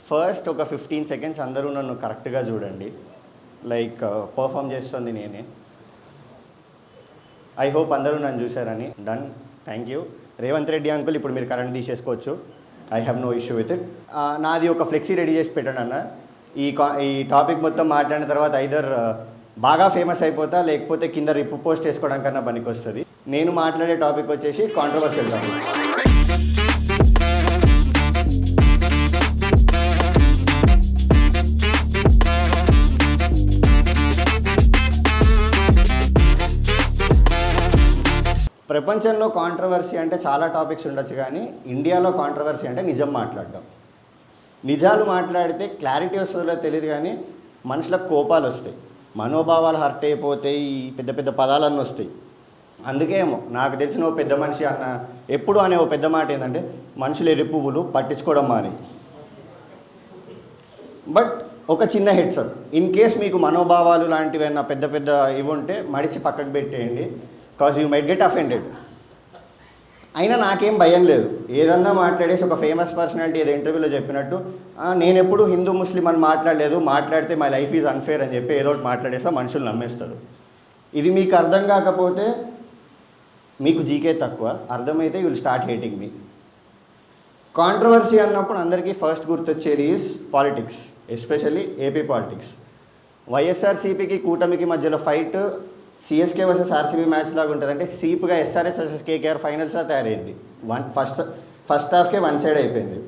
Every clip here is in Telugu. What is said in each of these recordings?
ఫస్ట్ ఒక 15 సెకండ్స్ అందరూ నన్ను కరెక్ట్గా చూడండి. లైక్ పర్ఫామ్ చేస్తుంది నేనే. ఐ హోప్ అందరూ నన్ను చూశారని. Done, thank you. Revanth Reddy uncle, ఇప్పుడు మీరు కరెంట్ తీసేసుకోవచ్చు. I have no issue with it. నాది ఒక ఫ్లెక్సీ రెడీ చేసి పెట్టండి అన్న. ఈ టాపిక్ మొత్తం మాట్లాడిన తర్వాత ఐదర్ బాగా ఫేమస్ అయిపోతా, లేకపోతే కింద రిప్ పోస్ట్ వేసుకోవడం కన్నా పనికి వస్తుంది. నేను మాట్లాడే టాపిక్ వచ్చేసి కాంట్రవర్షియల్ టాపిక్. ప్రపంచంలో కాంట్రవర్సీ అంటే చాలా టాపిక్స్ ఉండొచ్చు, కానీ ఇండియాలో కాంట్రవర్సీ అంటే నిజం మాట్లాడడం. నిజాలు మాట్లాడితే క్లారిటీ వస్తుందో తెలియదు, కానీ మనుషులకు కోపాలు వస్తాయి, మనోభావాలు హర్ట్ అయిపోతాయి, పెద్ద పెద్ద పదాలన్నీ వస్తాయి. అందుకేమో నాకు తెలిసిన ఓ పెద్ద మనిషి అన్న ఎప్పుడు అనే ఓ పెద్ద మాట ఏంటంటే, మనుషులు ఎర్రి పువ్వులు పట్టించుకోవడం మాని. బట్ ఒక చిన్న హెడ్సప్, ఇన్ కేస్ మీకు మనోభావాలు లాంటివి అన్న పెద్ద పెద్ద ఇవి ఉంటే మడిచి పక్కకు పెట్టేయండి. Cause you might get offended. అయినా నాకేం భయం లేదు. ఏదన్నా మాట్లాడేసి ఒక ఫేమస్ పర్సనాలిటీ ఏదో ఇంటర్వ్యూలో చెప్పినట్టు, నేను ఎప్పుడు హిందూ ముస్లిం అని మాట్లాడలేదు, మాట్లాడితే మై లైఫ్ ఈజ్ అన్ఫేర్ అని చెప్పి ఏదో ఒకటి మాట్లాడేస్తా, మనుషులు నమ్మేస్తారు. ఇది మీకు అర్థం కాకపోతే మీకు జీకే తక్కువ, అర్థమైతే you will start hating me. Controversy అన్నప్పుడు అందరికీ ఫస్ట్ గుర్తొచ్చేది is politics, especially AP politics. వైఎస్ఆర్సీపీకి కూటమికి మధ్యలో fight CSK versus RCB match లాగా ఉంటుంది. అంటే సీప్గా ఎస్ఆర్ఎస్ వర్సెస్ కేకేఆర్ ఫైనల్స్లో తయారైంది. ఫస్ట్ హాఫ్కే వన్ సైడ్ అయిపోయింది.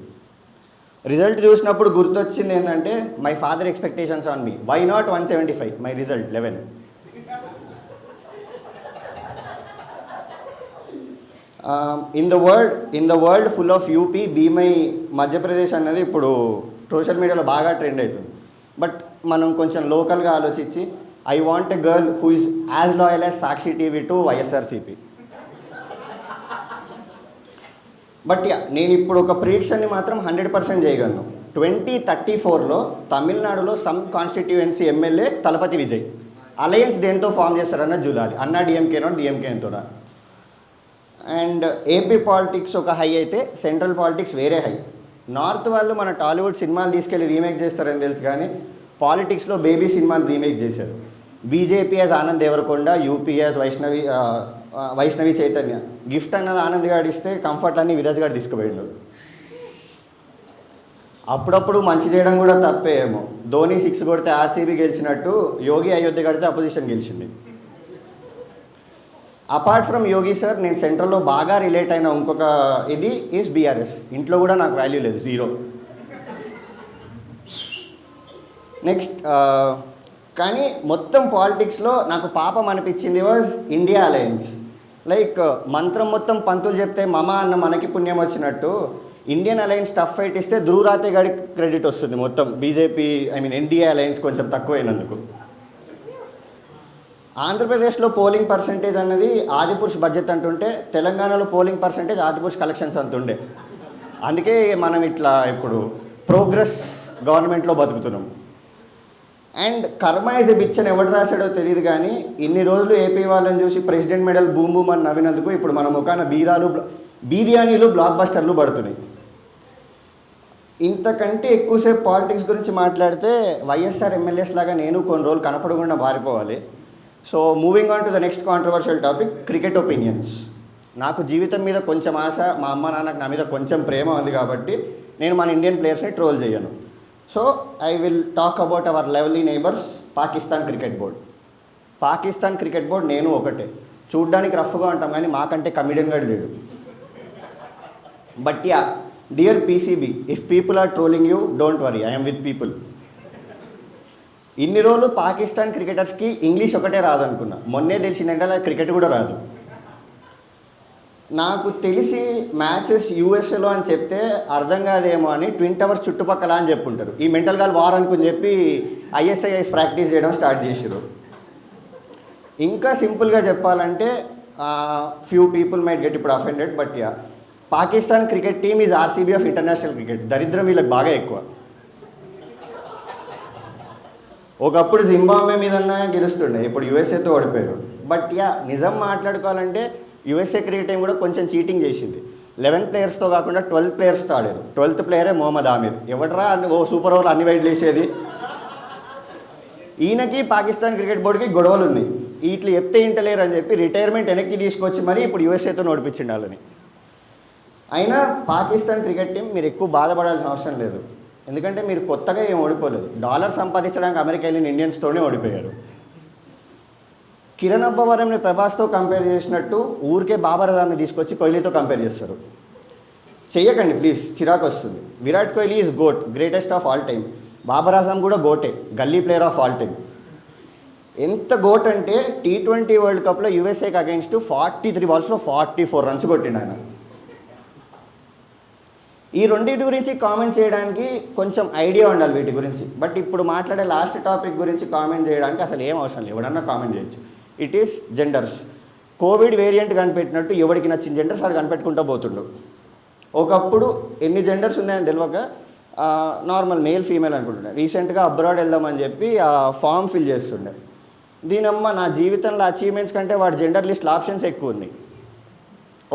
రిజల్ట్ చూసినప్పుడు గుర్తొచ్చింది ఏంటంటే, my father expectations on me. Why not 175? My result 11. In the world full of UP B my Madhya Pradesh అన్నది ఇప్పుడు సోషల్ మీడియాలో బాగా ట్రెండ్ అవుతుంది. బట్ మనం కొంచెం లోకల్గా ఆలోచించి, I want a girl who is as loyal as Sakshi TV to YSRCP. But నేను ఇప్పుడు ఒక ప్రిడిక్షన్ని మాత్రం 100% చేయగలను. 2034లో తమిళనాడులో some constituency MLA Thalapathy Vijay. Alliance దేంతో ఫామ్ చేస్తారన్న చూడాలి, అన్నా డిఎంకేనో డిఎంకేతోనా. అండ్ ఏపీ పాలిటిక్స్ ఒక హై అయితే సెంట్రల్ పాలిటిక్స్ వేరే హై. నార్త్ వాళ్ళు మన టాలీవుడ్ సినిమాలు తీసుకెళ్ళి రీమేక్ చేస్తారని తెలుసు, కానీ పాలిటిక్స్లో బేబీ సినిమాని రీమేక్ చేశారు. BJP as Anand Deverakonda, UP as Vaishnavi Chaitanya. Gift అన్నది ఆనంద్ గారు ఇస్తే కంఫర్ట్ అన్ని విరాజ్ గారు తీసుకుపోయిండు. అప్పుడప్పుడు మంచి చేయడం కూడా తప్పే ఏమో. ధోని 6 కొడితే ఆర్సీబీ గెలిచినట్టు యోగి అయోధ్య కడితే అపోజిషన్ గెలిచింది. అపార్ట్ ఫ్రమ్ యోగి సార్, నేను సెంట్రల్లో బాగా రిలేట్ అయిన ఇంకొక ఇది ఈజ్ బీఆర్ఎస్. ఇంట్లో కూడా నాకు వాల్యూ లేదు, 0. నెక్స్ట్ కానీ మొత్తం పాలిటిక్స్లో నాకు పాపం అనిపించింది వాజ్ ఇండియా అలయన్స్. లైక్ మంత్రం మొత్తం పంతులు చెప్తే మమ అన్న మనకి పుణ్యం వచ్చినట్టు, ఇండియన్ అలయన్స్ టఫ్ ఫైట్ ఇస్తే ధ్రువరాతే గాడి క్రెడిట్ వస్తుంది మొత్తం. బీజేపీ ఎన్డీఏ అలయన్స్ కొంచెం తక్కువైనందుకు. ఆంధ్రప్రదేశ్లో పోలింగ్ పర్సంటేజ్ అన్నది ఆదిపురుష్ బడ్జెట్ అంటుంటే, తెలంగాణలో పోలింగ్ పర్సంటేజ్ ఆదిపురుష్ కలెక్షన్స్ అంతుండే. అందుకే మనం ఇట్లా ఇప్పుడు ప్రోగ్రెస్ గవర్నమెంట్లో బతుకుతున్నాం. అండ్ కర్మ ఇస్ ఎ బిచ్ అని ఎవడు రాశాడో తెలియదు, కానీ ఇన్ని రోజులు ఏపీ వాళ్ళని చూసి ప్రెసిడెంట్ మెడల్ బూమ్ బూమ్ అని నవ్వినందుకు ఇప్పుడు మన ముఖాన బిర్యానీలు బ్లాక్ బస్టర్లు పడుతున్నాయి. ఇంతకంటే ఎక్కువసేపు పాలిటిక్స్ గురించి మాట్లాడితే వైఎస్ఆర్ ఎమ్మెల్యేస్ లాగా నేను కొన్ని రోజులు కనపడకుండా మారిపోవాలి. So moving on to the next controversial topic, cricket opinions. నాకు జీవితం మీద కొంచెం ఆశ, మా అమ్మ నాన్నకు నా మీద కొంచెం ప్రేమ ఉంది కాబట్టి నేను మన ఇండియన్ ప్లేయర్స్ని ట్రోల్ చేయను. So I will talk about our lovely neighbours Pakistan cricket board. Pakistan cricket board నేను ఒకటే. చూడ్డానికి రఫ్గా ఉంటాం, కానీ మాకంటే కమిడియన్గా లేడు. But ya, dear PCB, if people are trolling you, don't worry, I'm with people. ఇన్ని రోజులు పాకిస్తాన్ క్రికెటర్స్కి ఇంగ్లీష్ ఒకటే రాదనుకున్నా. మొన్నే తెలిసిందంటే క్రికెట్ కూడా రాదు. నాకు తెలిసి మ్యాచెస్ యూఎస్ఏలో అని చెప్తే అర్థం కాదేమో అని ట్విన్ టవర్స్ చుట్టుపక్కల అని చెప్పుంటారు. ఈ మెంటల్ గాల్ వార్ అనుకుని చెప్పి ఐఎస్ఐఎస్ ప్రాక్టీస్ చేయడం స్టార్ట్ చేసారు. ఇంకా సింపుల్గా చెప్పాలంటే ఫ్యూ పీపుల్ మైట్ గెట్ ఇప్పుడు offended, but yeah, Pakistan cricket team is RCB of international cricket. దరిద్రం వీళ్ళకి బాగా ఎక్కువ. ఒకప్పుడు జింబాబ్వే మీదన్నా గెలుస్తుండే, ఇప్పుడు యూఎస్ఏతో ఓడిపోయారు. బట్ యా, నిజం మాట్లాడుకోవాలంటే యూఎస్ఏ క్రికెట్ టీం కూడా కొంచెం చీటింగ్ చేసింది. 11 ప్లేయర్స్తో కాకుండా 12 ప్లేయర్స్తో ఆడారు. 12th ప్లేయరే మొహమ్మద్ ఆమిర్. ఎవడరా ఓ సూపర్ ఓవర్ అన్ని వైడ్లు వేసేది. ఈయనకి పాకిస్తాన్ క్రికెట్ బోర్డుకి గొడవలు ఉన్నాయి. ఇట్లా చెప్తే ఇంటలేరు అని చెప్పి రిటైర్మెంట్ వెనక్కి తీసుకొచ్చి మరీ ఇప్పుడు యూఎస్ఏతో నడిపించిండాలని. అయినా పాకిస్తాన్ క్రికెట్ టీం మీరు ఎక్కువ బాధపడాల్సిన అవసరం లేదు. ఎందుకంటే మీరు కొత్తగా ఏం ఓడిపోలేదు. డాలర్ సంపాదించడానికి అమెరికా వెళ్ళిన ఇండియన్స్తోనే ఓడిపోయారు. కిరణ్ అబ్బవరంని ప్రభాస్తో కంపేర్ చేసినట్టు ఊరికే బాబర్ అజామ్ని తీసుకొచ్చి కోహ్లీతో కంపేర్ చేస్తారు. చెయ్యకండి ప్లీజ్, చిరాకు వస్తుంది. Virat Kohli is GOAT, greatest of all time. Babar Azam కూడా గోటే, గల్లీ ప్లేయర్ ఆఫ్ ఆల్ టైమ్. ఎంత గోట్ అంటే T20 వరల్డ్ కప్లో యూఎస్ఏకి అగెన్స్ట్ 43 బాల్స్లో 44 రన్స్ కొట్టిండు ఆయన. ఈ రెండింటి గురించి కామెంట్ చేయడానికి కొంచెం ఐడియా ఉండాలి వీటి గురించి. బట్ ఇప్పుడు మాట్లాడే లాస్ట్ టాపిక్ గురించి కామెంట్ చేయడానికి అసలు ఏం అవసరం లేదు, ఎవడన్నా కామెంట్ చేయొచ్చు. It is genders. Covid variant కనిపెట్టినట్టు ఎవరికి నచ్చిన జెండర్స్ అది కనిపెట్టుకుంటూ పోతుండు. ఒకప్పుడు ఎన్ని జెండర్స్ ఉన్నాయని తెలియక నార్మల్ మేల్ ఫీమేల్ అనుకుంటుండే. రీసెంట్గా అబ్రాడ్ వెళ్దామని చెప్పి ఆ ఫామ్ ఫిల్ చేస్తుండే. దీనమ్మ నా జీవితంలో అచీవ్మెంట్స్ కంటే వాడి జెండర్ లిస్ట్లో ఆప్షన్స్ ఎక్కువ ఉన్నాయి.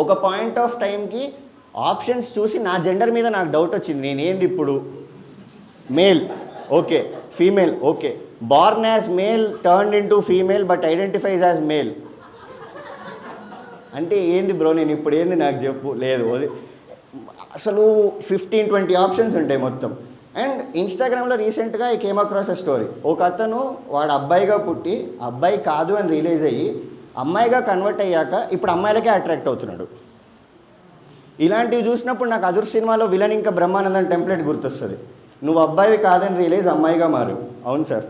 ఒక పాయింట్ ఆఫ్ టైంకి ఆప్షన్స్ చూసి నా జెండర్ మీద నాకు డౌట్ వచ్చింది. నేనేంది ఇప్పుడు male okay, female okay, born as male turned into female but identifies as male అంటే ఏంది బ్రో, నేను ఇప్పుడు ఏంది నాకు చెప్పు. లేదు అసలు 15-20 ఆప్షన్స్ ఉంటాయి మొత్తం. అండ్ ఇన్స్టాగ్రామ్లో రీసెంట్గా I came across a story. ఒక అతను వాడు అబ్బాయిగా పుట్టి అబ్బాయి కాదు అని రియలైజ్ అయ్యి అమ్మాయిగా కన్వర్ట్ అయ్యాక ఇప్పుడు అమ్మాయిలకే అట్రాక్ట్ అవుతున్నాడు. ఇలాంటివి చూసినప్పుడు నాకు అదుర్ సినిమాలో విలన్ ఇంకా బ్రహ్మానందం టెంప్లెట్ గుర్తొస్తుంది. నువ్వు అబ్బాయివి కాదని రియలైజ్ అమ్మాయిగా మారు. అవును సార్,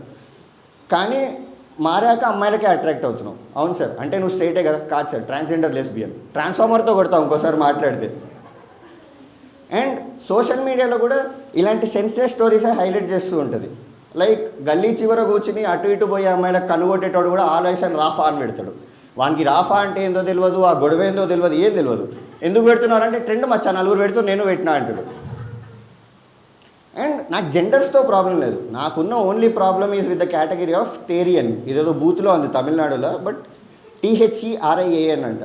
కానీ మారాక అమ్మాయిలకే అట్రాక్ట్ అవుతున్నావు. అవును సార్, అంటే నువ్వు స్ట్రైటే కదా. కాదు సార్, ట్రాన్స్జెండర్ లెస్బియన్. ట్రాన్స్ఫార్మర్తో కొడతావు ఇంకోసారి మాట్లాడితే. అండ్ సోషల్ మీడియాలో కూడా ఇలాంటి సెన్సిటివ్ స్టోరీసే హైలైట్ చేస్తూ ఉంటుంది. లైక్ గల్లీ చివర కూర్చుని అటు ఇటు పోయే అమ్మాయిలకు కనుగొట్టేటోడు కూడా ఆల్వేస్ అని రాఫా అని పెడతాడు. వానికి రాఫా అంటే ఏందో తెలియదు, ఆ గొడవ ఏందో తెలియదు, ఏం తెలియదు. ఎందుకు పెడుతున్నారంటే ట్రెండ్ మచ్చా, నలుగురు పెడుతూ నేను పెట్టినా అంటాడు. అండ్ నాకు జెండర్స్తో ప్రాబ్లం లేదు. నాకున్న only problem is with the category of therian. ఇదేదో బూత్లో ఉంది తమిళనాడులో, బట్ THERIAN అంట.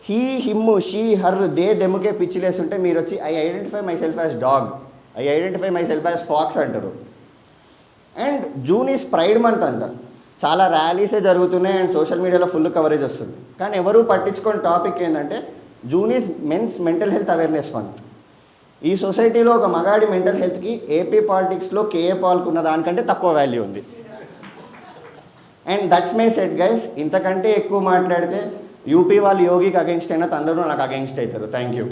He, him, she, her, they, దెమ్ముకే పిచ్చిలేస్తుంటే మీరు వచ్చి I identify myself as dog, I identify myself as fox అంటారు. And June is pride month అంట. చాలా ర్యాలీసే జరుగుతున్నాయి అండ్ సోషల్ మీడియాలో ఫుల్ కవరేజ్ వస్తుంది. కానీ ఎవరూ పట్టించుకొని టాపిక్ ఏంటంటే June is men's mental health awareness month. ఈ సొసైటీలో ఒక మగాడి మెంటల్ హెల్త్కి ఏపీ పాలిటిక్స్లో కేఏ పాల్కు ఉన్న దానికంటే తక్కువ వాల్యూ ఉంది. And that's my set guys. ఇంతకంటే ఎక్కువ మాట్లాడితే యూపీ వాళ్ళు యోగికి అగెన్స్ట్ అయినా అందరూ నాకు అగెన్స్ట్ అవుతారు. Thank you.